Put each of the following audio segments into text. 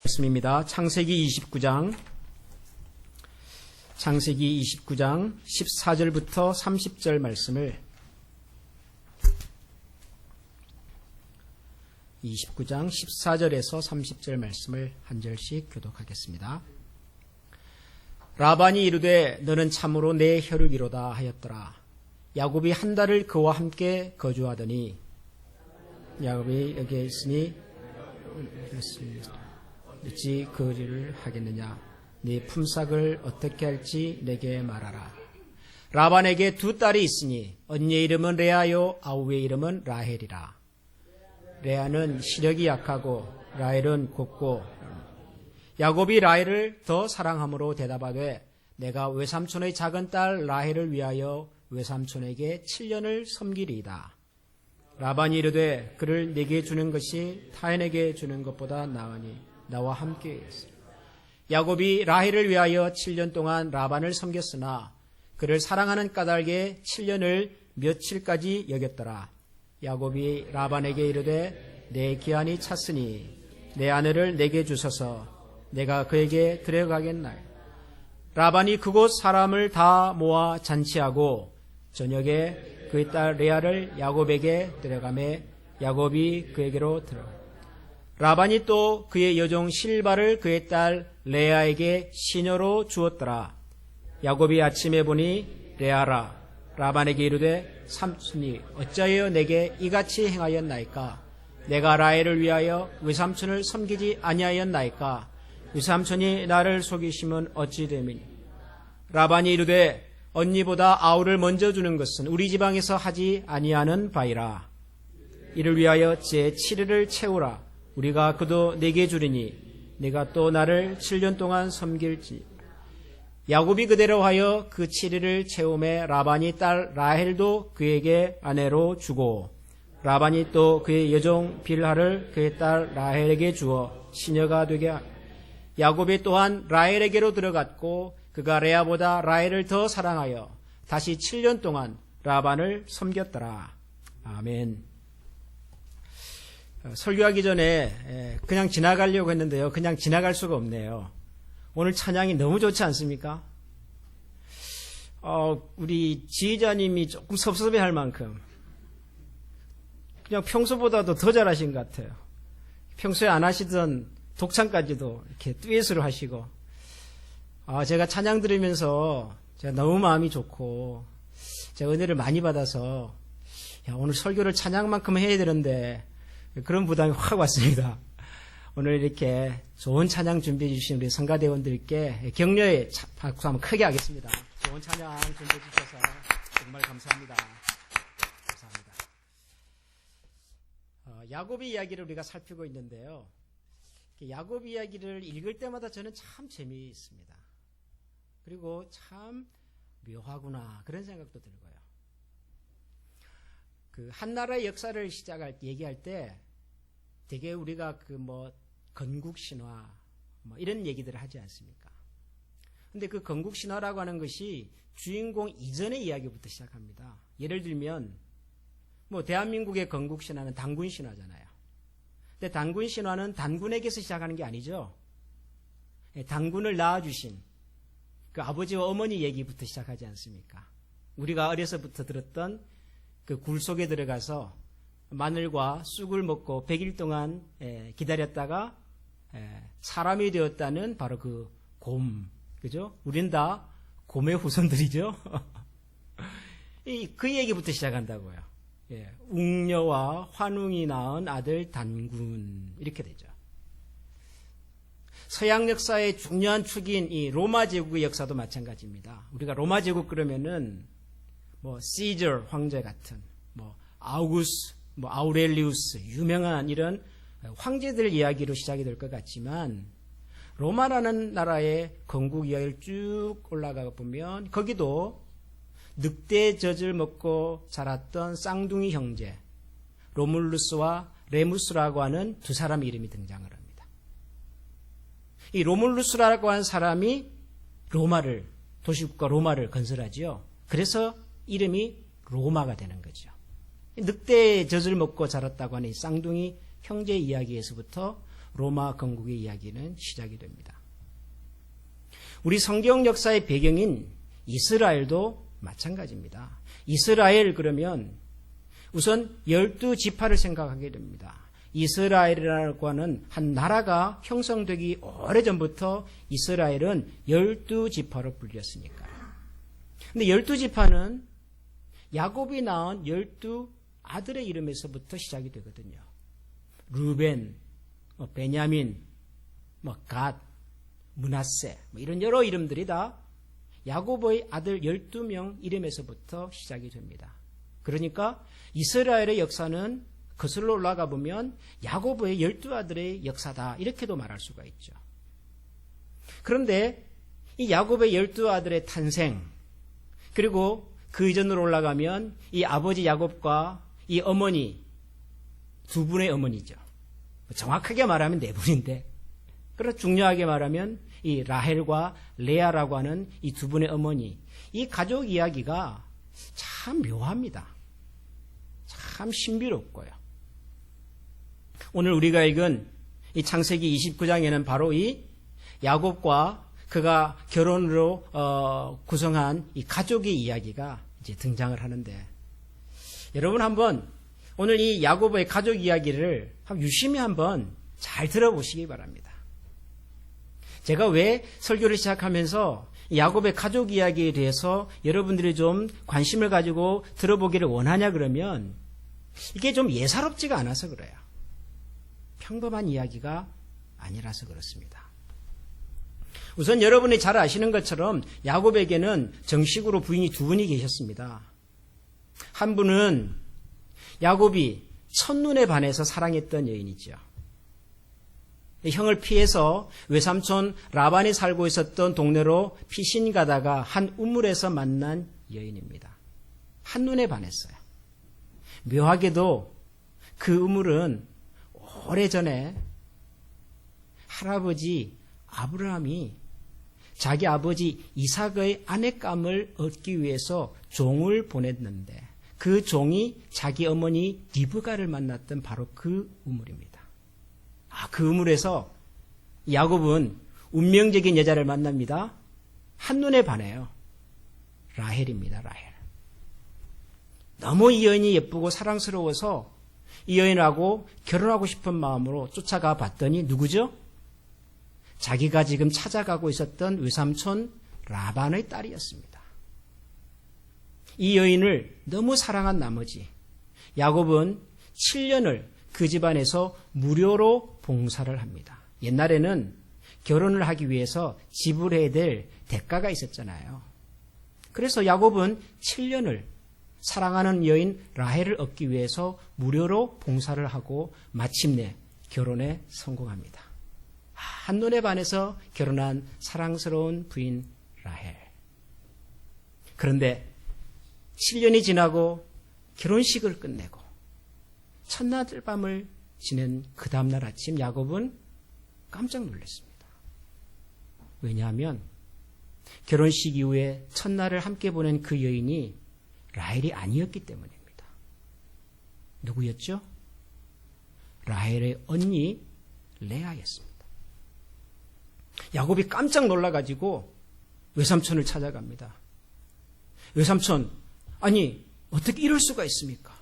말씀입니다. 창세기 29장 14절부터 30절 말씀을 29장 14절에서 30절 말씀을 한 절씩 교독하겠습니다. 라반이 이르되 너는 참으로 내 혈육이로다 하였더라. 야곱이 한 달을 그와 함께 거주하더니 야곱이 여기에 있으니 어찌 그 일을 하겠느냐. 네 품삯을 어떻게 할지 내게 말하라. 라반에게 두 딸이 있으니 언니의 이름은 레아요 아우의 이름은 라헬이라. 레아는 시력이 약하고 라헬은 곱고 야곱이 라헬을 더 사랑함으로 대답하되 내가 외삼촌의 작은 딸 라헬을 위하여 외삼촌에게 7년을 섬기리이다. 라반이 이르되 그를 내게 주는 것이 타인에게 주는 것보다 나으니 나와 함께 있으라. 야곱이 라헬을 위하여 7년 동안 라반을 섬겼으나 그를 사랑하는 까닭에 7년을 며칠까지 여겼더라. 야곱이 라반에게 이르되 내 기한이 찼으니 내 아내를 내게 주소서 내가 그에게 데려가겠나이다. 라반이 그곳 사람을 다 모아 잔치하고 저녁에 그의 딸 레아를 야곱에게 데려가매 야곱이 그에게로 들어가. 라반이 또 그의 여종 실바를 그의 딸 레아에게 시녀로 주었더라. 야곱이 아침에 보니 레아라. 라반에게 이르되 삼촌이 어찌하여 내게 이같이 행하였나이까? 내가 라헬을 위하여 외삼촌을 섬기지 아니하였나이까? 외삼촌이 나를 속이시면 어찌 됨이니? 라반이 이르되 언니보다 아우를 먼저 주는 것은 우리 지방에서 하지 아니하는 바이라. 이를 위하여 제 7일을 채우라. 우리가 그도 내게 주리니 네가 또 나를 7년 동안 섬길지. 야곱이 그대로 하여 그 7일을 채우매 라반이 딸 라헬도 그에게 아내로 주고 라반이 또 그의 여종 빌하를 그의 딸 라헬에게 주어 시녀가 되게 하고 야곱이 또한 라헬에게로 들어갔고 그가 레아보다 라헬을 더 사랑하여 다시 7년 동안 라반을 섬겼더라. 아멘. 설교하기 전에 그냥 지나가려고 했는데요. 그냥 지나갈 수가 없네요. 오늘 찬양이 너무 좋지 않습니까? 우리 지휘자님이 조금 섭섭해할 만큼 그냥 평소보다도 더 잘하신 것 같아요. 평소에 안 하시던 독창까지도 이렇게 듀엣으로 하시고 제가 찬양 들으면서 제가 너무 마음이 좋고 제가 은혜를 많이 받아서 오늘 설교를 찬양만큼 해야 되는데 그런 부담이 확 왔습니다. 오늘 이렇게 좋은 찬양 준비해 주신 우리 성가대원들께 격려의 박수 한번 크게 하겠습니다. 좋은 찬양 준비해 주셔서 정말 감사합니다. 감사합니다. 야곱의 이야기를 우리가 살피고 있는데요. 야곱 이야기를 읽을 때마다 저는 참 재미있습니다. 그리고 참 묘하구나 그런 생각도 들고요. 한 나라의 역사를 얘기할 때 되게 우리가 건국 신화 이런 얘기들을 하지 않습니까? 근데 그 건국 신화라고 하는 것이 주인공 이전의 이야기부터 시작합니다. 예를 들면 대한민국의 건국 신화는 단군 신화잖아요. 근데 단군 신화는 단군에게서 시작하는 게 아니죠. 단군을 낳아주신 그 아버지와 어머니 얘기부터 시작하지 않습니까? 우리가 어려서부터 들었던 그 굴 속에 들어가서 마늘과 쑥을 먹고 100일 동안 기다렸다가 사람이 되었다는 바로 그 곰, 그죠? 우린 다 곰의 후손들이죠. 그 얘기부터 시작한다고요. 웅녀와 환웅이 낳은 아들 단군 이렇게 되죠. 서양 역사의 중요한 축인 이 로마 제국의 역사도 마찬가지입니다. 우리가 로마 제국 그러면은 시저 황제 같은 아우구스, 아우렐리우스 유명한 이런 황제들 이야기로 시작이 될 것 같지만 로마라는 나라의 건국 이야기를 쭉 올라가 보면 거기도 늑대 젖을 먹고 자랐던 쌍둥이 형제 로물루스와 레무스라고 하는 두 사람의 이름이 등장을 합니다. 이 로물루스라고 하는 사람이 도시국가 로마를 건설하지요. 그래서 이름이 로마가 되는 거죠. 늑대의 젖을 먹고 자랐다고 하는 이 쌍둥이 형제 이야기에서부터 로마 건국의 이야기는 시작이 됩니다. 우리 성경 역사의 배경인 이스라엘도 마찬가지입니다. 이스라엘 그러면 우선 12지파를 생각하게 됩니다. 이스라엘이라고 하는 한 나라가 형성되기 오래전부터 이스라엘은 12지파로 불렸으니까요. 근데 12지파는 야곱이 낳은 12아들의 이름에서부터 시작이 되거든요. 루벤, 베냐민, 갓, 므낫세 이런 여러 이름들이 다 야곱의 아들 12명 이름에서부터 시작이 됩니다. 그러니까 이스라엘의 역사는 거슬러 올라가 보면 야곱의 12아들의 역사다 이렇게도 말할 수가 있죠. 그런데 이 야곱의 12아들의 탄생 그리고 그 이전으로 올라가면 이 아버지 야곱과 이 어머니 두 분의 어머니죠. 정확하게 말하면 네 분인데 그러나 중요하게 말하면 이 라헬과 레아라고 하는 이 두 분의 어머니 이 가족 이야기가 참 묘합니다. 참 신비롭고요. 오늘 우리가 읽은 이 창세기 29장에는 바로 이 야곱과 그가 결혼으로 구성한 이 가족의 이야기가 이제 등장을 하는데 여러분 한번 오늘 이 야곱의 가족 이야기를 유심히 한번 잘 들어보시기 바랍니다. 제가 왜 설교를 시작하면서 야곱의 가족 이야기에 대해서 여러분들이 좀 관심을 가지고 들어보기를 원하냐 그러면 이게 좀 예사롭지가 않아서 그래요. 평범한 이야기가 아니라서 그렇습니다. 우선 여러분이 잘 아시는 것처럼 야곱에게는 정식으로 부인이 두 분이 계셨습니다. 한 분은 야곱이 첫눈에 반해서 사랑했던 여인이죠. 형을 피해서 외삼촌 라반이 살고 있었던 동네로 피신 가다가 한 우물에서 만난 여인입니다. 한눈에 반했어요. 묘하게도 그 우물은 오래전에 할아버지 아브라함이 자기 아버지 이삭의 아내감을 얻기 위해서 종을 보냈는데 그 종이 자기 어머니 리브가를 만났던 바로 그 우물입니다. 그 우물에서 야곱은 운명적인 여자를 만납니다. 한눈에 반해요. 라헬입니다. 라헬. 너무 이 여인이 예쁘고 사랑스러워서 이 여인하고 결혼하고 싶은 마음으로 쫓아가 봤더니 누구죠? 자기가 지금 찾아가고 있었던 외삼촌 라반의 딸이었습니다. 이 여인을 너무 사랑한 나머지 야곱은 7년을 그 집안에서 무료로 봉사를 합니다. 옛날에는 결혼을 하기 위해서 지불해야 될 대가가 있었잖아요. 그래서 야곱은 7년을 사랑하는 여인 라헬을 얻기 위해서 무료로 봉사를 하고 마침내 결혼에 성공합니다. 한눈에 반해서 결혼한 사랑스러운 부인 라헬. 그런데 7년이 지나고 결혼식을 끝내고 첫날 밤을 지낸 그 다음날 아침 야곱은 깜짝 놀랐습니다. 왜냐하면 결혼식 이후에 첫날을 함께 보낸 그 여인이 라헬이 아니었기 때문입니다. 누구였죠? 라헬의 언니 레아였습니다. 야곱이 깜짝 놀라가지고 외삼촌을 찾아갑니다. 외삼촌, 아니 어떻게 이럴 수가 있습니까?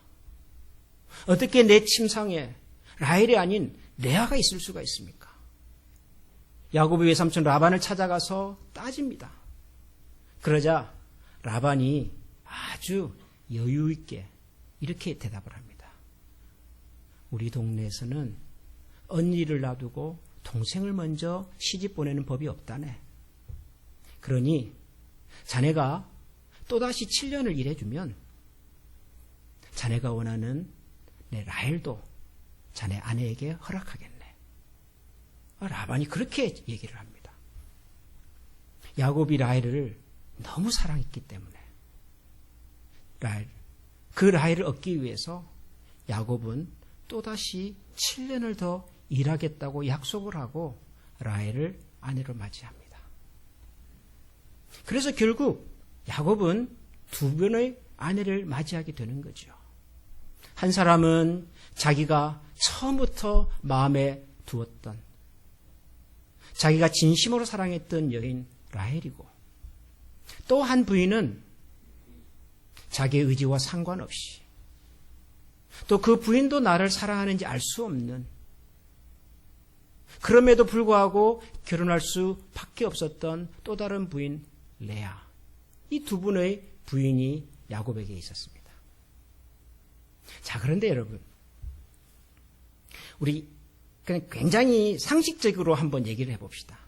어떻게 내 침상에 라헬이 아닌 레아가 있을 수가 있습니까? 야곱의 외삼촌 라반을 찾아가서 따집니다. 그러자 라반이 아주 여유 있게 이렇게 대답을 합니다. 우리 동네에서는 언니를 놔두고 동생을 먼저 시집 보내는 법이 없다네. 그러니 자네가 또다시 7년을 일해주면 자네가 원하는 내 라헬도 자네 아내에게 허락하겠네. 라반이 그렇게 얘기를 합니다. 야곱이 라헬을 너무 사랑했기 때문에 그 라헬을 얻기 위해서 야곱은 또다시 7년을 더 일하겠다고 약속을 하고 라헬을 아내로 맞이합니다. 그래서 결국 야곱은 두 번의 아내를 맞이하게 되는 거죠. 한 사람은 자기가 처음부터 마음에 두었던, 자기가 진심으로 사랑했던 여인 라헬이고, 또 한 부인은 자기의 의지와 상관없이, 또 그 부인도 나를 사랑하는지 알 수 없는, 그럼에도 불구하고 결혼할 수밖에 없었던 또 다른 부인 레아, 이 두 분의 부인이 야곱에게 있었습니다. 자, 그런데 여러분, 우리 그냥 굉장히 상식적으로 한번 얘기를 해봅시다.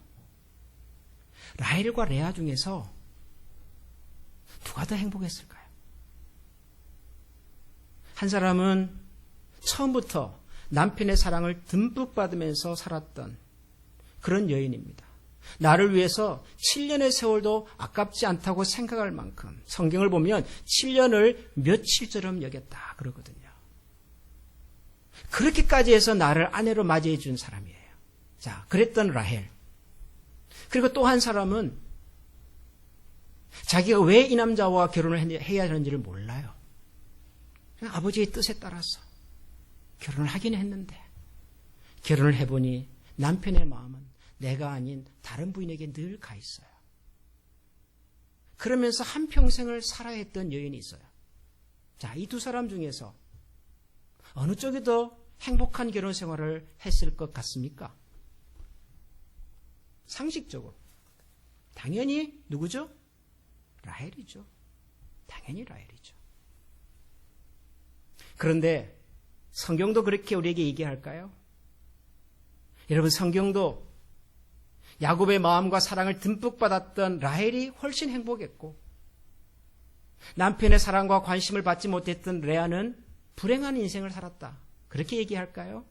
라헬과 레아 중에서 누가 더 행복했을까요? 한 사람은 처음부터 남편의 사랑을 듬뿍 받으면서 살았던 그런 여인입니다. 나를 위해서 7년의 세월도 아깝지 않다고 생각할 만큼 성경을 보면 7년을 며칠처럼 여겼다 그러거든요. 그렇게까지 해서 나를 아내로 맞이해 준 사람이에요. 자, 그랬던 라헬. 그리고 또 한 사람은 자기가 왜 이 남자와 결혼을 해야 하는지를 몰라요. 그냥 아버지의 뜻에 따라서 결혼을 하긴 했는데, 결혼을 해보니 남편의 마음은 내가 아닌 다른 부인에게 늘 가 있어요. 그러면서 한평생을 살아야 했던 여인이 있어요. 자, 이 두 사람 중에서 어느 쪽이 더 행복한 결혼 생활을 했을 것 같습니까? 상식적으로. 당연히 누구죠? 라헬이죠. 당연히 라헬이죠. 그런데 성경도 그렇게 우리에게 얘기할까요? 여러분, 성경도 야곱의 마음과 사랑을 듬뿍 받았던 라헬이 훨씬 행복했고, 남편의 사랑과 관심을 받지 못했던 레아는 불행한 인생을 살았다. 그렇게 얘기할까요?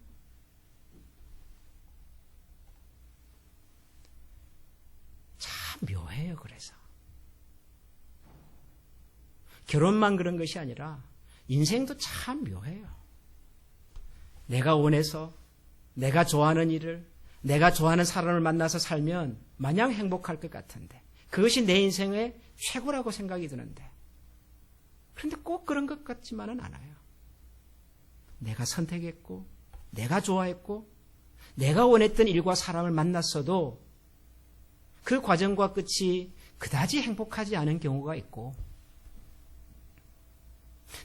참 묘해요. 그래서 결혼만 그런 것이 아니라 인생도 참 묘해요. 내가 원해서 내가 좋아하는 일을, 내가 좋아하는 사람을 만나서 살면 마냥 행복할 것 같은데, 그것이 내 인생의 최고라고 생각이 드는데, 그런데 꼭 그런 것 같지만은 않아요. 내가 선택했고, 내가 좋아했고, 내가 원했던 일과 사람을 만났어도 그 과정과 끝이 그다지 행복하지 않은 경우가 있고,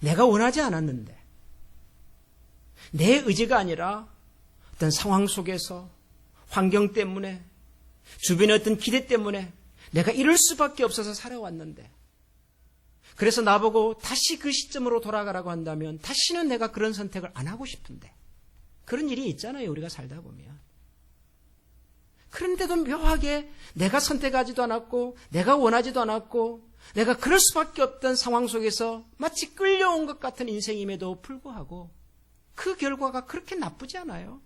내가 원하지 않았는데 내 의지가 아니라 어떤 상황 속에서 환경 때문에, 주변의 어떤 기대 때문에 내가 이럴 수밖에 없어서 살아왔는데, 그래서 나보고 다시 그 시점으로 돌아가라고 한다면 다시는 내가 그런 선택을 안 하고 싶은데, 그런 일이 있잖아요, 우리가 살다 보면. 그런데도 묘하게 내가 선택하지도 않았고, 내가 원하지도 않았고, 내가 그럴 수밖에 없던 상황 속에서 마치 끌려온 것 같은 인생임에도 불구하고 그 결과가 그렇게 나쁘지 않아요.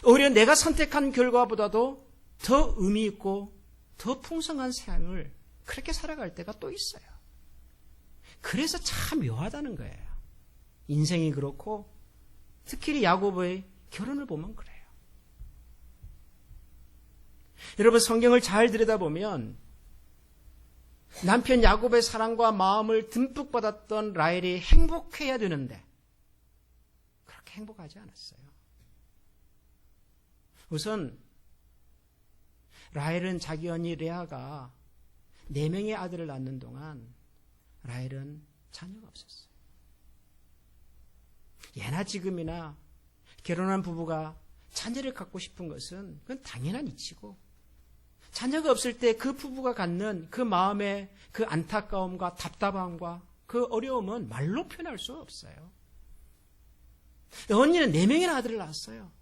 오히려 내가 선택한 결과보다도 더 의미 있고 더 풍성한 삶을 그렇게 살아갈 때가 또 있어요. 그래서 참 묘하다는 거예요. 인생이 그렇고, 특히 야곱의 결혼을 보면 그래요. 여러분, 성경을 잘 들여다보면 남편 야곱의 사랑과 마음을 듬뿍 받았던 라헬이 행복해야 되는데 그렇게 행복하지 않았어요. 우선 라헬은 자기 언니 레아가 4명의 아들을 낳는 동안 라헬은 자녀가 없었어요. 예나 지금이나 결혼한 부부가 자녀를 갖고 싶은 것은 그건 당연한 이치고, 자녀가 없을 때 그 부부가 갖는 그 마음의 그 안타까움과 답답함과 그 어려움은 말로 표현할 수 없어요. 언니는 4명이나 아들을 낳았어요.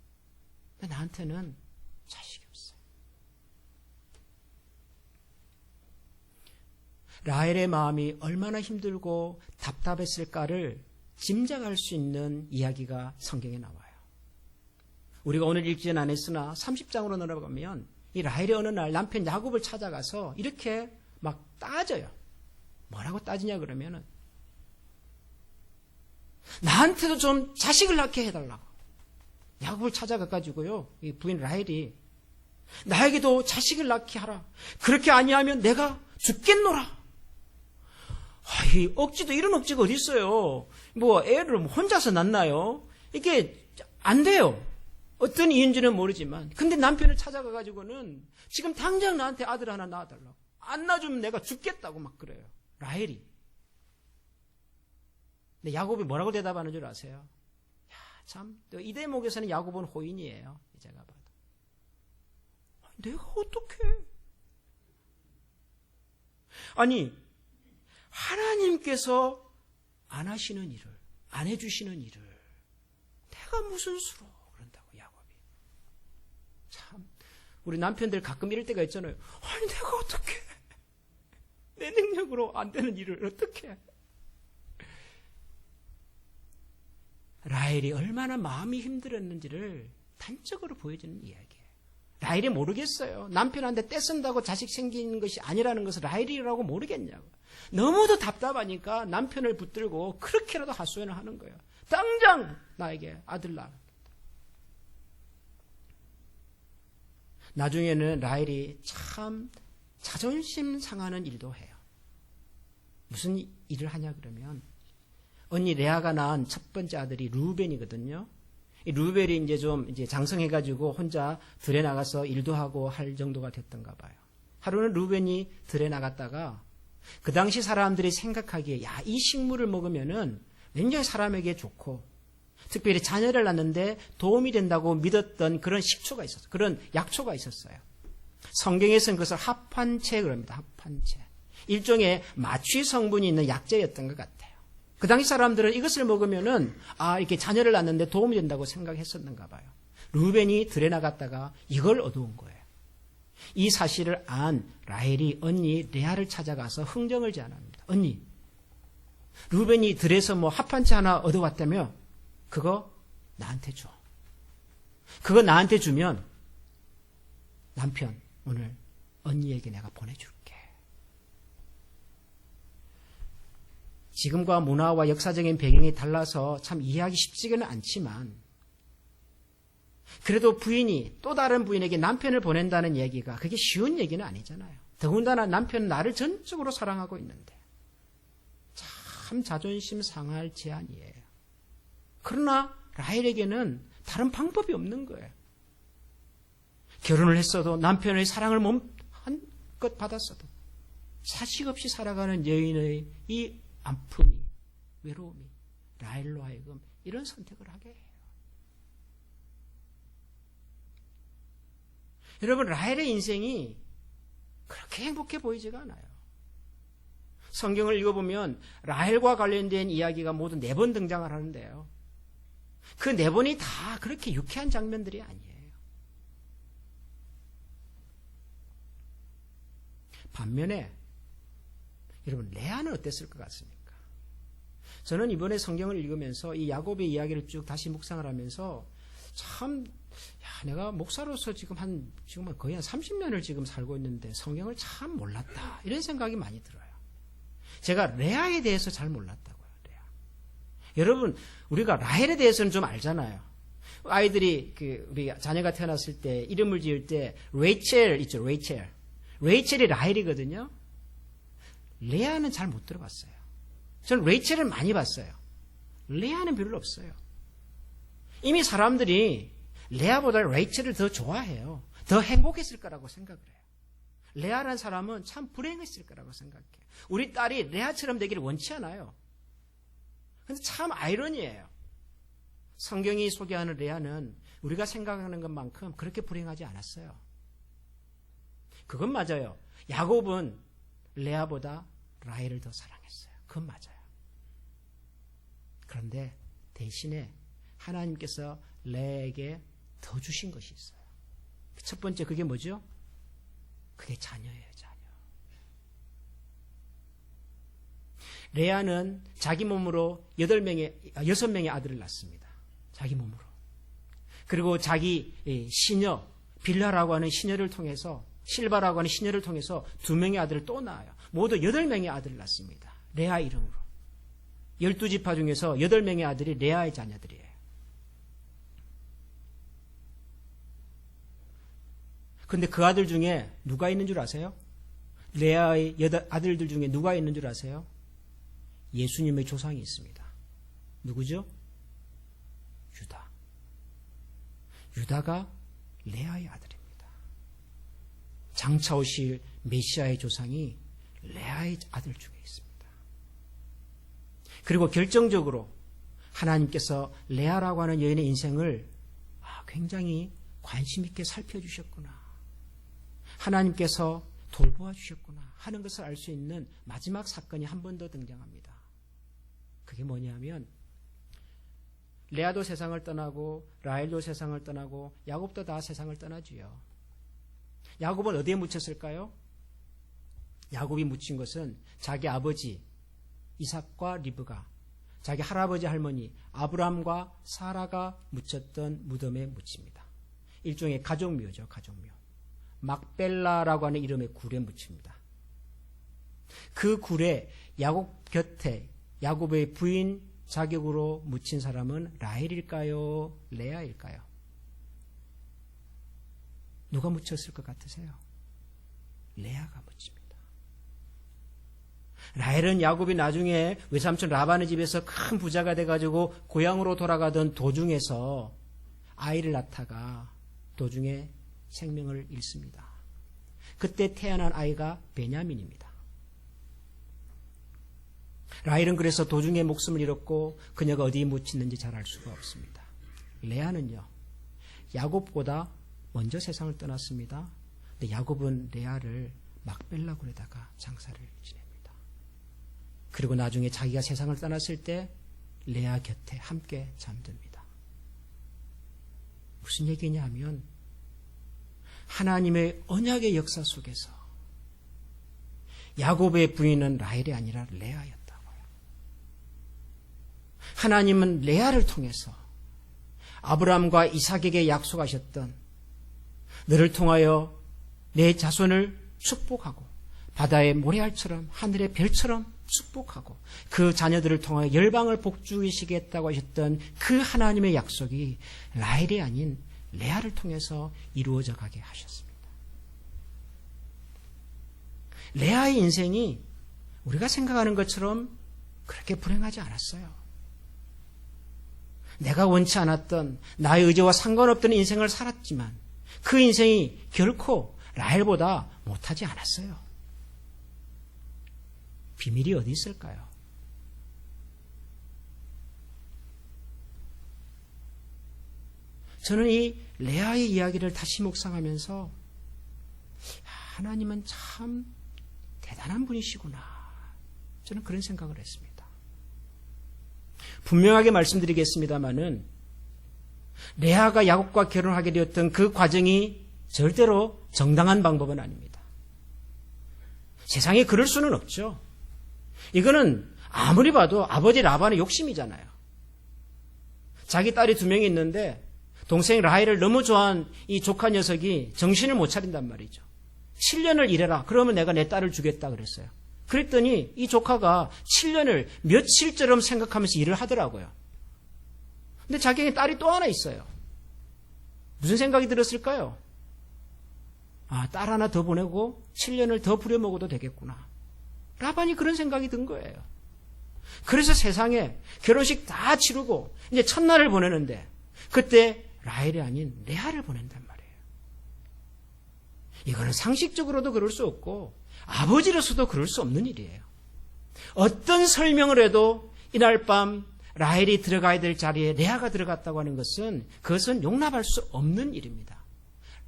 근데 나한테는 자식이 없어요. 라헬의 마음이 얼마나 힘들고 답답했을까를 짐작할 수 있는 이야기가 성경에 나와요. 우리가 오늘 읽지는 않았으나 30장으로 넘어가면 이 라헬이 어느 날 남편 야곱을 찾아가서 이렇게 막 따져요. 뭐라고 따지냐 그러면은, 나한테도 좀 자식을 낳게 해달라고. 야곱을 찾아가가지고요, 이 부인 라헬이 나에게도 자식을 낳게 하라. 그렇게 아니하면 내가 죽겠노라. 이 억지도, 이런 억지가 어디 있어요. 뭐 애를 혼자서 낳나요? 이게 안 돼요. 어떤 이유인지는 모르지만 근데 남편을 찾아가가지고는 지금 당장 나한테 아들 하나 낳아달라고. 안 낳아주면 내가 죽겠다고 막 그래요. 라헬이. 근데 야곱이 뭐라고 대답하는 줄 아세요? 야, 참, 이 대목에서는 야곱은 호인이에요. 제가 봐도. 내가 어떻게? 아니, 하나님께서 안 하시는 일을, 안 해주시는 일을 내가 무슨 수로 그런다고 야곱이. 참, 우리 남편들 가끔 이럴 때가 있잖아요. 아니, 내가 어떻게? 내 능력으로 안 되는 일을 어떻게? 라헬이 얼마나 마음이 힘들었는지를 단적으로 보여주는 이야기예요. 라헬이 모르겠어요. 남편한테 떼쓴다고 자식 생기는 것이 아니라는 것을 라헬이라고 모르겠냐고. 너무도 답답하니까 남편을 붙들고 그렇게라도 하소연을 하는 거예요. 당장 나에게 아들 낳아. 나중에는 라헬이 참 자존심 상하는 일도 해요. 무슨 일을 하냐 그러면 언니 레아가 낳은 첫 번째 아들이 루벤이거든요. 이 루벤이 이제 장성해가지고 혼자 들에 나가서 일도 하고 할 정도가 됐던가 봐요. 하루는 루벤이 들에 나갔다가 그 당시 사람들이 생각하기에 야, 이 식물을 먹으면은 굉장히 사람에게 좋고 특별히 자녀를 낳는데 도움이 된다고 믿었던 그런 식초가 있었어요. 그런 약초가 있었어요. 성경에서는 그것을 합환채 그럽니다. 합환채. 일종의 마취 성분이 있는 약재였던 것 같아요. 그 당시 사람들은 이것을 먹으면은 이렇게 자녀를 낳는데 도움이 된다고 생각했었는가 봐요. 루벤이 들에 나갔다가 이걸 얻어온 거예요. 이 사실을 안 라헬이 언니 레아를 찾아가서 흥정을 제안합니다. 언니, 루벤이 들에서 뭐 합판채 하나 얻어왔다며 그거 나한테 줘. 그거 나한테 주면 남편 오늘 언니에게 내가 보내줄게. 지금과 문화와 역사적인 배경이 달라서 참 이해하기 쉽지는 않지만 그래도 부인이 또 다른 부인에게 남편을 보낸다는 얘기가 그게 쉬운 얘기는 아니잖아요. 더군다나 남편은 나를 전적으로 사랑하고 있는데 참 자존심 상할 제안이에요. 그러나 라헬에게는 다른 방법이 없는 거예요. 결혼을 했어도 남편의 사랑을 한껏 받았어도 자식 없이 살아가는 여인의 이 아픔이, 외로움이 라헬로 하여금 이런 선택을 하게 해요. 여러분, 라헬의 인생이 그렇게 행복해 보이지가 않아요. 성경을 읽어보면 라헬과 관련된 이야기가 모두 4번 등장을 하는데요. 그 4번이 다 그렇게 유쾌한 장면들이 아니에요. 반면에 여러분, 레아는 어땠을 것 같습니까? 저는 이번에 성경을 읽으면서 이 야곱의 이야기를 쭉 다시 묵상을 하면서 참, 내가 목사로서 지금 거의 한 30년을 지금 살고 있는데 성경을 참 몰랐다. 이런 생각이 많이 들어요. 제가 레아에 대해서 잘 몰랐다고요. 레아. 여러분, 우리가 라헬에 대해서는 좀 알잖아요. 아이들이 우리 자녀가 태어났을 때 이름을 지을 때 레이첼 있죠, 레이첼. 레이첼이 라헬이거든요. 레아는 잘 못 들어봤어요. 저는 레이첼을 많이 봤어요. 레아는 별로 없어요. 이미 사람들이 레아보다 레이첼을 더 좋아해요. 더 행복했을 거라고 생각을 해요. 레아라는 사람은 참 불행했을 거라고 생각해요. 우리 딸이 레아처럼 되기를 원치 않아요. 근데 참 아이러니예요. 성경이 소개하는 레아는 우리가 생각하는 것만큼 그렇게 불행하지 않았어요. 그건 맞아요. 야곱은 레아보다 라헬을 더 사랑했어요. 그건 맞아요. 그런데 대신에 하나님께서 레아에게 더 주신 것이 있어요. 첫 번째 그게 뭐죠? 그게 자녀예요. 자녀. 레아는 자기 몸으로 6명의 아들을 낳습니다. 자기 몸으로. 그리고 자기 시녀 빌라라고 하는 시녀를 통해서 실바라고 하는 시녀를 통해서 2명의 아들을 또 낳아요. 모두 8명의 아들을 낳습니다. 레아 이름으로. 12지파 중에서 8명의 아들이 레아의 자녀들이에요. 근데 그 아들 중에 누가 있는 줄 아세요? 레아의 아들들 중에 누가 있는 줄 아세요? 예수님의 조상이 있습니다. 누구죠? 유다. 유다가 레아의 아들입니다. 장차 오실 메시아의 조상이 레아의 아들 중에 있습니다. 그리고 결정적으로 하나님께서 레아라고 하는 여인의 인생을 굉장히 관심 있게 살펴주셨구나, 하나님께서 돌보아 주셨구나 하는 것을 알 수 있는 마지막 사건이 한 번 더 등장합니다. 그게 뭐냐면 레아도 세상을 떠나고 라헬도 세상을 떠나고 야곱도 다 세상을 떠나지요. 야곱은 어디에 묻혔을까요? 야곱이 묻힌 것은 자기 아버지 이삭과 리브가, 자기 할아버지 할머니 아브람과 사라가 묻혔던 무덤에 묻힙니다. 일종의 가족묘죠. 가족묘. 막벨라라고 하는 이름의 굴에 묻힙니다. 그 굴에 야곱 곁에 야곱의 부인 자격으로 묻힌 사람은 라헬일까요? 레아일까요? 누가 묻혔을 것 같으세요? 레아가 묻힙니다. 라헬은 야곱이 나중에 외삼촌 라반의 집에서 큰 부자가 돼가지고 고향으로 돌아가던 도중에서 아이를 낳다가 도중에 생명을 잃습니다. 그때 태어난 아이가 베냐민입니다. 라헬은 그래서 도중에 목숨을 잃었고 그녀가 어디에 묻혔는지 잘 알 수가 없습니다. 레아는요, 야곱보다 먼저 세상을 떠났습니다. 근데 야곱은 레아를 막벨라 굴에다가 장사를 지냅니다. 그리고 나중에 자기가 세상을 떠났을 때 레아 곁에 함께 잠듭니다. 무슨 얘기냐 하면 하나님의 언약의 역사 속에서 야곱의 부인은 라헬이 아니라 레아였다고요. 하나님은 레아를 통해서 아브람과 이삭에게 약속하셨던 너를 통하여 내 자손을 축복하고 바다의 모래알처럼 하늘의 별처럼 축복하고 그 자녀들을 통하여 열방을 복주시겠다고 하셨던 그 하나님의 약속이 라헬이 아닌 레아를 통해서 이루어져 가게 하셨습니다. 레아의 인생이 우리가 생각하는 것처럼 그렇게 불행하지 않았어요. 내가 원치 않았던 나의 의지와 상관없던 인생을 살았지만 그 인생이 결코 라헬보다 못하지 않았어요. 비밀이 어디 있을까요? 저는 이 레아의 이야기를 다시 묵상하면서 하나님은 참 대단한 분이시구나, 저는 그런 생각을 했습니다. 분명하게 말씀드리겠습니다마는 레아가 야곱과 결혼하게 되었던 그 과정이 절대로 정당한 방법은 아닙니다. 세상에 그럴 수는 없죠. 이거는 아무리 봐도 아버지 라반의 욕심이잖아요. 자기 딸이 2명이 있는데 동생 라헬을 너무 좋아한 이 조카 녀석이 정신을 못 차린단 말이죠. 7년을 일해라. 그러면 내가 내 딸을 주겠다 그랬어요. 그랬더니 이 조카가 7년을 며칠처럼 생각하면서 일을 하더라고요. 근데 자기에게 딸이 또 하나 있어요. 무슨 생각이 들었을까요? 딸 하나 더 보내고 7년을 더 부려먹어도 되겠구나. 라반이 그런 생각이 든 거예요. 그래서 세상에 결혼식 다 치르고 이제 첫날을 보내는데 그때 라헬이 아닌 레아를 보낸단 말이에요. 이거는 상식적으로도 그럴 수 없고 아버지로서도 그럴 수 없는 일이에요. 어떤 설명을 해도 이날 밤 라헬이 들어가야 될 자리에 레아가 들어갔다고 하는 것은 그것은 용납할 수 없는 일입니다.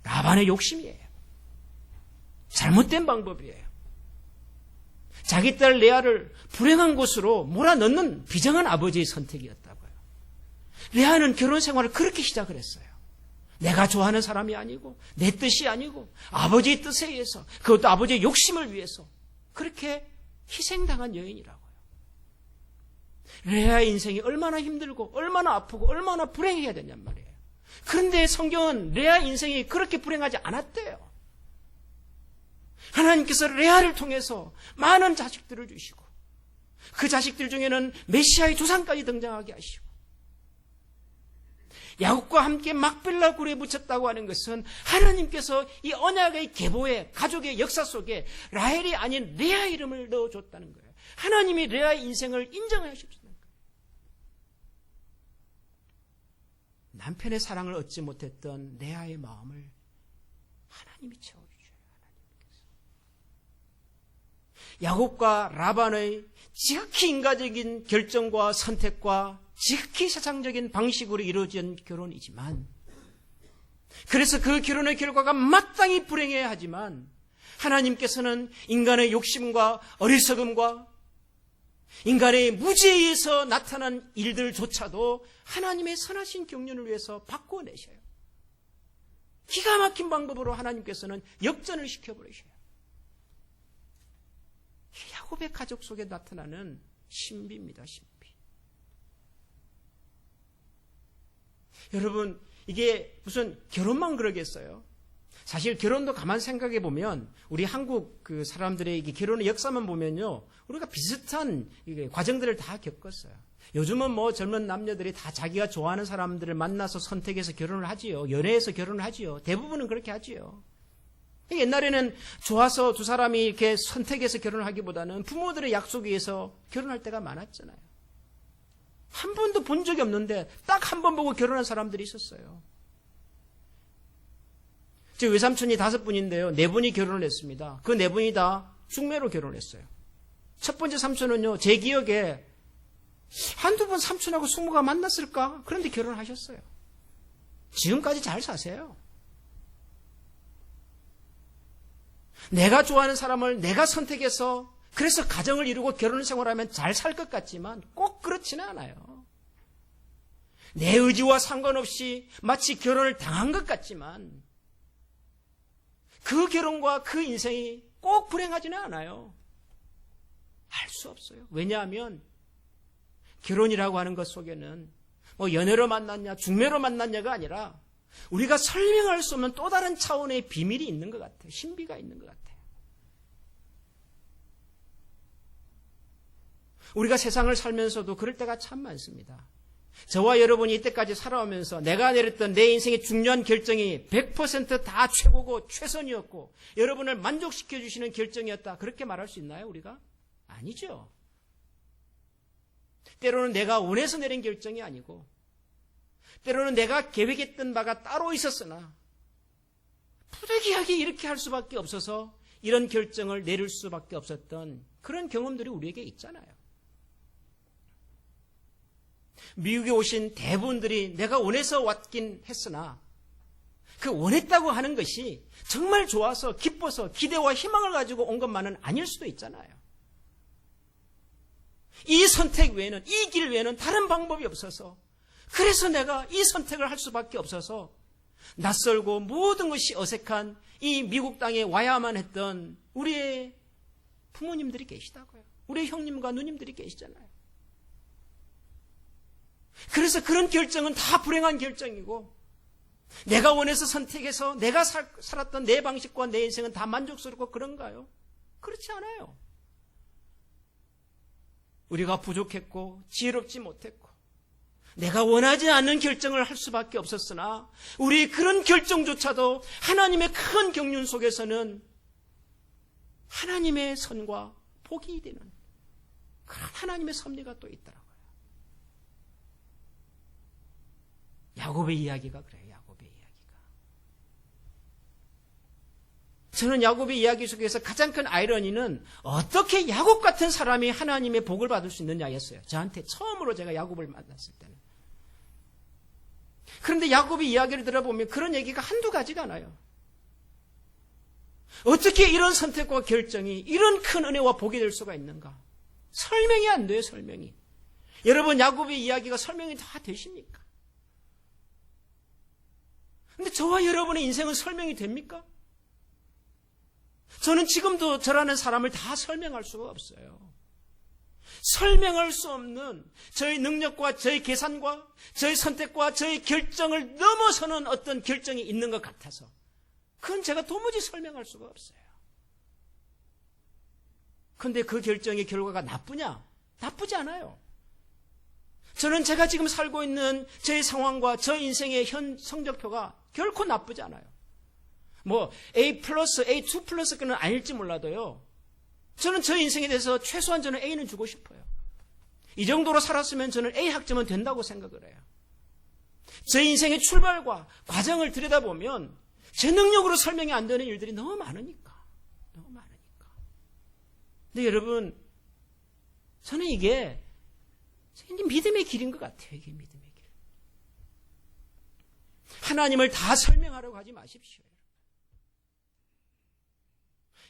라반의 욕심이에요. 잘못된 방법이에요. 자기 딸 레아를 불행한 곳으로 몰아넣는 비정한 아버지의 선택이었다고요. 레아는 결혼 생활을 그렇게 시작을 했어요. 내가 좋아하는 사람이 아니고 내 뜻이 아니고 아버지의 뜻에 의해서, 그것도 아버지의 욕심을 위해서 그렇게 희생당한 여인이라고요. 레아의 인생이 얼마나 힘들고 얼마나 아프고 얼마나 불행해야 되냔 말이에요. 그런데 성경은 레아 인생이 그렇게 불행하지 않았대요. 하나님께서 레아를 통해서 많은 자식들을 주시고 그 자식들 중에는 메시아의 조상까지 등장하게 하시고 야곱과 함께 막벨라 굴에 묻혔다고 하는 것은 하나님께서 이 언약의 계보의 가족의 역사 속에 라헬이 아닌 레아 이름을 넣어줬다는 거예요. 하나님이 레아의 인생을 인정하셨다는 거예요. 남편의 사랑을 얻지 못했던 레아의 마음을 하나님이 채워주셔요. 야곱과 라반의 지극히 인간적인 결정과 선택과 지극히 세상적인 방식으로 이루어진 결혼이지만, 그래서 그 결혼의 결과가 마땅히 불행해야 하지만 하나님께서는 인간의 욕심과 어리석음과 인간의 무지에 의해서 나타난 일들조차도 하나님의 선하신 경륜을 위해서 바꿔내셔요. 기가 막힌 방법으로 하나님께서는 역전을 시켜버리셔요. 야곱의 가족 속에 나타나는 신비입니다. 신비. 여러분, 이게 무슨 결혼만 그러겠어요? 사실 결혼도 가만 생각해 보면 우리 한국 그 사람들의 이게 결혼의 역사만 보면요, 우리가 비슷한 과정들을 다 겪었어요. 요즘은 뭐 젊은 남녀들이 다 자기가 좋아하는 사람들을 만나서 선택해서 결혼을 하지요. 연애해서 결혼을 하지요. 대부분은 그렇게 하지요. 옛날에는 좋아서 두 사람이 이렇게 선택해서 결혼을 하기보다는 부모들의 약속에 의해서 결혼할 때가 많았잖아요. 한 번도 본 적이 없는데 딱 한 번 보고 결혼한 사람들이 있었어요. 제 외삼촌이 5분인데요. 4분이 결혼을 했습니다. 그 4분이 다 중매로 결혼을 했어요. 첫 번째 삼촌은요, 제 기억에 한두 번 삼촌하고 숙모가 만났을까? 그런데 결혼을 하셨어요. 지금까지 잘 사세요. 내가 좋아하는 사람을 내가 선택해서 그래서 가정을 이루고 결혼 생활하면 잘 살 것 같지만 꼭 그렇지는 않아요. 내 의지와 상관없이 마치 결혼을 당한 것 같지만 그 결혼과 그 인생이 꼭 불행하지는 않아요. 알 수 없어요. 왜냐하면 결혼이라고 하는 것 속에는 뭐 연애로 만났냐 중매로 만났냐가 아니라 우리가 설명할 수 없는 또 다른 차원의 비밀이 있는 것 같아요. 신비가 있는 것 같아요. 우리가 세상을 살면서도 그럴 때가 참 많습니다. 저와 여러분이 이때까지 살아오면서 내가 내렸던 내 인생의 중요한 결정이 100% 다 최고고 최선이었고 여러분을 만족시켜 주시는 결정이었다. 그렇게 말할 수 있나요, 우리가? 아니죠. 때로는 내가 원해서 내린 결정이 아니고 때로는 내가 계획했던 바가 따로 있었으나 부득이하게 이렇게 할 수밖에 없어서 이런 결정을 내릴 수밖에 없었던 그런 경험들이 우리에게 있잖아요. 미국에 오신 대부분들이 내가 원해서 왔긴 했으나 그 원했다고 하는 것이 정말 좋아서 기뻐서 기대와 희망을 가지고 온 것만은 아닐 수도 있잖아요. 이 선택 외에는, 이 길 외에는 다른 방법이 없어서 그래서 내가 이 선택을 할 수밖에 없어서 낯설고 모든 것이 어색한 이 미국 땅에 와야만 했던 우리의 부모님들이 계시다고요. 우리의 형님과 누님들이 계시잖아요. 그래서 그런 결정은 다 불행한 결정이고 내가 원해서 선택해서 내가 살았던 내 방식과 내 인생은 다 만족스럽고 그런가요? 그렇지 않아요. 우리가 부족했고 지혜롭지 못했고 내가 원하지 않는 결정을 할 수밖에 없었으나 우리 그런 결정조차도 하나님의 큰 경륜 속에서는 하나님의 선과 복이 되는 그런 하나님의 섭리가 또 있더라고요. 야곱의 이야기가 그래요. 야곱의 이야기가. 저는 야곱의 이야기 속에서 가장 큰 아이러니는 어떻게 야곱 같은 사람이 하나님의 복을 받을 수 있느냐였어요. 저한테 처음으로 제가 야곱을 만났을 때는. 그런데 야곱의 이야기를 들어보면 그런 얘기가 한두 가지가 나요. 어떻게 이런 선택과 결정이 이런 큰 은혜와 복이 될 수가 있는가? 설명이 안 돼요. 설명이. 여러분 야곱의 이야기가 설명이 다 되십니까? 근데 저와 여러분의 인생은 설명이 됩니까? 저는 지금도 저라는 사람을 다 설명할 수가 없어요. 설명할 수 없는 저의 능력과 저의 계산과 저의 선택과 저의 결정을 넘어서는 어떤 결정이 있는 것 같아서 그건 제가 도무지 설명할 수가 없어요. 그런데 그 결정의 결과가 나쁘냐? 나쁘지 않아요. 저는 제가 지금 살고 있는 저의 상황과 저 인생의 현 성적표가 결코 나쁘지 않아요. 뭐 A+, A2+는 아닐지 몰라도요. 저는 저 인생에 대해서 최소한 저는 A는 주고 싶어요. 이 정도로 살았으면 저는 A 학점은 된다고 생각을 해요. 제 인생의 출발과 과정을 들여다보면 제 능력으로 설명이 안 되는 일들이 너무 많으니까. 근데 여러분, 저는 이게 믿음의 길인 것 같아요. 이게 믿음의 길. 하나님을 다 설명하려고 하지 마십시오.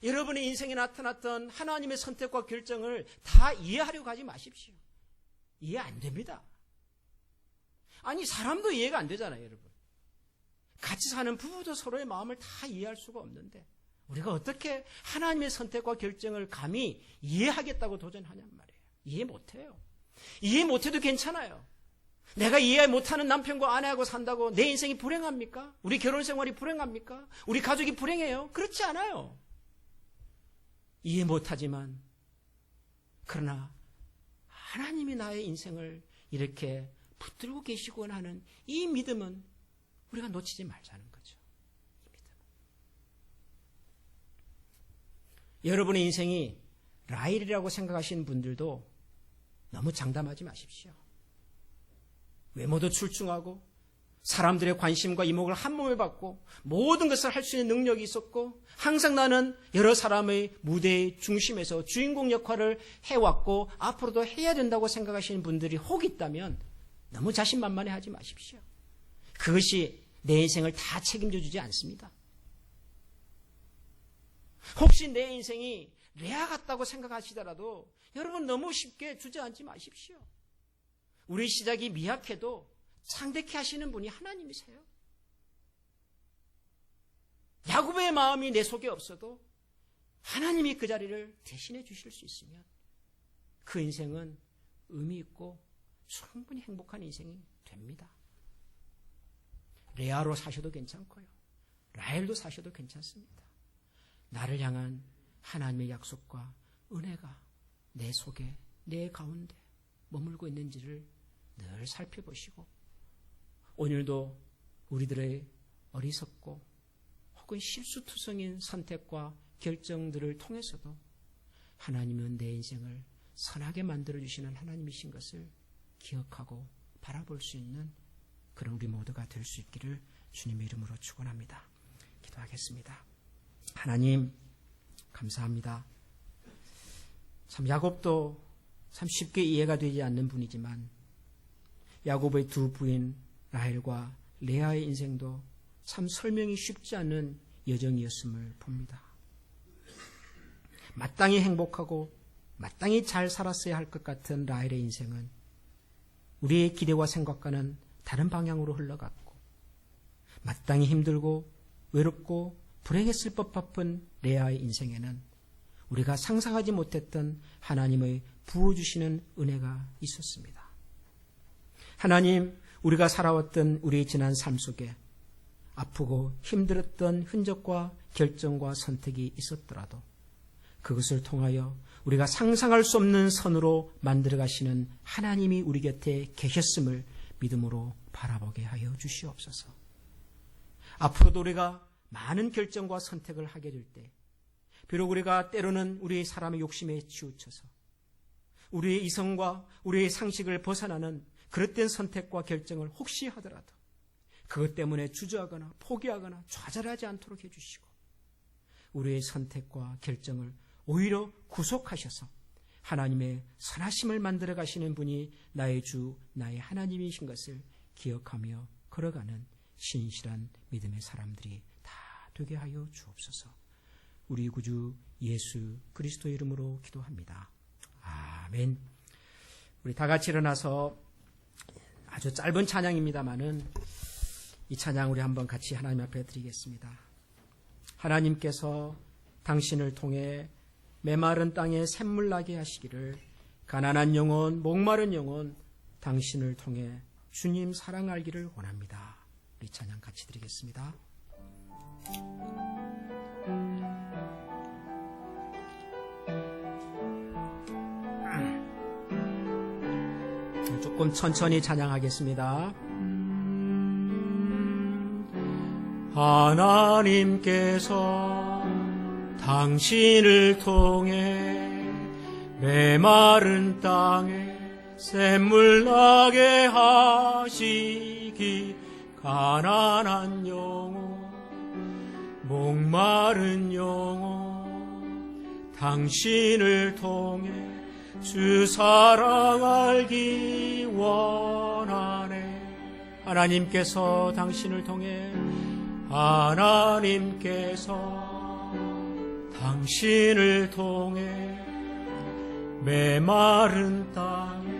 여러분의 인생에 나타났던 하나님의 선택과 결정을 다 이해하려고 하지 마십시오. 이해 안 됩니다. 아니, 사람도 이해가 안 되잖아요, 여러분. 같이 사는 부부도 서로의 마음을 다 이해할 수가 없는데 우리가 어떻게 하나님의 선택과 결정을 감히 이해하겠다고 도전하냔 말이에요. 이해 못해요. 이해 못해도 괜찮아요. 내가 이해 못하는 남편과 아내하고 산다고 내 인생이 불행합니까? 우리 결혼생활이 불행합니까? 우리 가족이 불행해요? 그렇지 않아요. 이해 못하지만 그러나 하나님이 나의 인생을 이렇게 붙들고 계시고 하는 이 믿음은 우리가 놓치지 말자는 거죠. 이 믿음. 여러분의 인생이 라헬이라고 생각하시는 분들도 너무 장담하지 마십시오. 외모도 출중하고 사람들의 관심과 이목을 한 몸에 받고 모든 것을 할 수 있는 능력이 있었고 항상 나는 여러 사람의 무대의 중심에서 주인공 역할을 해왔고 앞으로도 해야 된다고 생각하시는 분들이 혹 있다면 너무 자신만만해하지 마십시오. 그것이 내 인생을 다 책임져 주지 않습니다. 혹시 내 인생이 레아 같다고 생각하시더라도 여러분 너무 쉽게 주저앉지 마십시오. 우리 시작이 미약해도 창대케 하시는 분이 하나님이세요. 야곱의 마음이 내 속에 없어도 하나님이 그 자리를 대신해 주실 수 있으면 그 인생은 의미 있고 충분히 행복한 인생이 됩니다. 레아로 사셔도 괜찮고요. 라헬도 사셔도 괜찮습니다. 나를 향한 하나님의 약속과 은혜가 내 속에, 내 가운데 머물고 있는지를 늘 살펴보시고 오늘도 우리들의 어리석고 혹은 실수투성인 선택과 결정들을 통해서도 하나님은 내 인생을 선하게 만들어주시는 하나님이신 것을 기억하고 바라볼 수 있는 그런 우리 모두가 될 수 있기를 주님의 이름으로 축원합니다. 기도하겠습니다. 하나님 감사합니다. 참 야곱도 참 쉽게 이해가 되지 않는 분이지만 야곱의 두 부인 라헬과 레아의 인생도 참 설명이 쉽지 않은 여정이었음을 봅니다. 마땅히 행복하고 마땅히 잘 살았어야 할 것 같은 라헬의 인생은 우리의 기대와 생각과는 다른 방향으로 흘러갔고 마땅히 힘들고 외롭고 불행했을 법한 레아의 인생에는 우리가 상상하지 못했던 하나님의 부어주시는 은혜가 있었습니다. 하나님, 우리가 살아왔던 우리의 지난 삶 속에 아프고 힘들었던 흔적과 결정과 선택이 있었더라도 그것을 통하여 우리가 상상할 수 없는 선으로 만들어가시는 하나님이 우리 곁에 계셨음을 믿음으로 바라보게 하여 주시옵소서. 앞으로도 우리가 많은 결정과 선택을 하게 될 때 비록 우리가 때로는 우리의 사람의 욕심에 치우쳐서 우리의 이성과 우리의 상식을 벗어나는 그릇된 선택과 결정을 혹시 하더라도 그것 때문에 주저하거나 포기하거나 좌절하지 않도록 해주시고 우리의 선택과 결정을 오히려 구속하셔서 하나님의 선하심을 만들어 가시는 분이 나의 주, 나의 하나님이신 것을 기억하며 걸어가는 신실한 믿음의 사람들이 다 되게 하여 주옵소서. 우리 구주 예수 그리스도의 이름으로 기도합니다. 아멘. 우리 다 같이 일어나서 아주 짧은 찬양입니다만은 이 찬양 우리 한번 같이 하나님 앞에 드리겠습니다. 하나님께서 당신을 통해 메마른 땅에 샘물 나게 하시기를 가난한 영혼, 목마른 영혼 당신을 통해 주님 사랑 알기를 원합니다. 우리 찬양 같이 드리겠습니다. 조금 천천히 찬양하겠습니다. 하나님께서 당신을 통해 메마른 땅에 샘물 나게 하시기를 알기 가난한 영혼 목마른 영혼 당신을 통해 주 사랑 알기 원하네. 하나님께서 당신을 통해 당신을 통해 메마른 땅에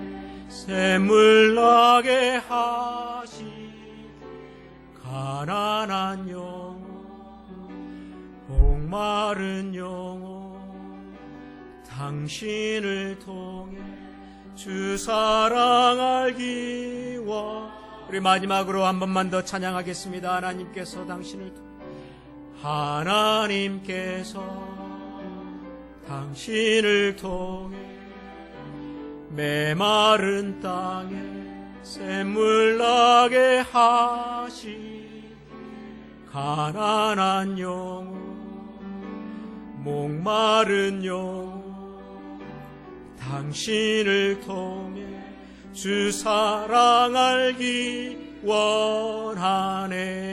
샘물 나게 하시 가난한 영혼 목마른 영혼 당신을 통해 주 사랑 알기 원. 우리 마지막으로 한 번만 더 찬양하겠습니다. 하나님께서 당신을 통해 메마른 땅에 샘물 나게 하시 가난한 영혼 목마른 영혼 당신을 통해 주 사랑 알기 원하네.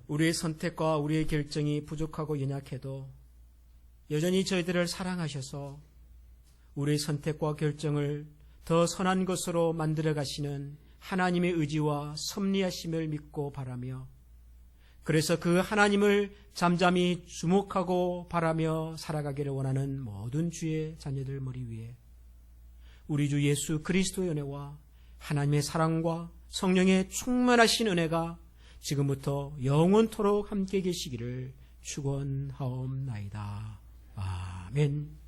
우리의 선택과 우리의 결정이 부족하고 연약해도 여전히 저희들을 사랑하셔서 우리의 선택과 결정을 더 선한 것으로 만들어 가시는 하나님의 의지와 섭리하심을 믿고 바라며, 그래서 그 하나님을 잠잠히 주목하고 바라며 살아가기를 원하는 모든 주의 자녀들 머리 위에 우리 주 예수 그리스도의 은혜와 하나님의 사랑과 성령의 충만하신 은혜가 지금부터 영원토록 함께 계시기를 축원하옵나이다. 아멘.